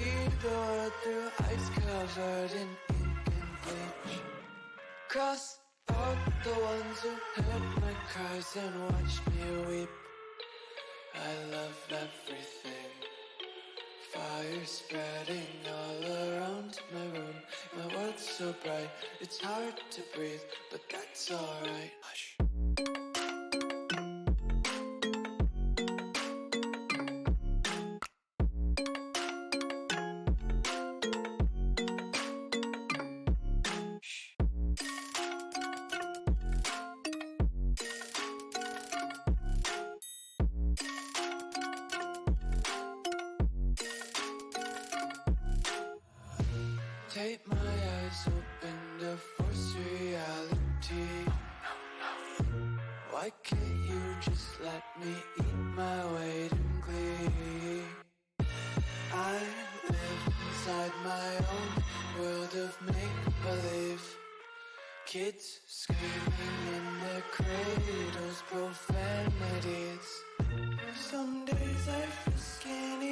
See the world through ice covered in ink and bleach. Cross out the ones who heard my cries and watched me weep. I love everything. Fire spreading all around my room. My world's so bright, it's hard to breathe, but that's alright. Hush. Take my eyes open to force reality. Why can't you just let me eat my weight in glee? I live inside my own world of make-believe. Kids screaming in their cradles, profanities. Some days I feel skinny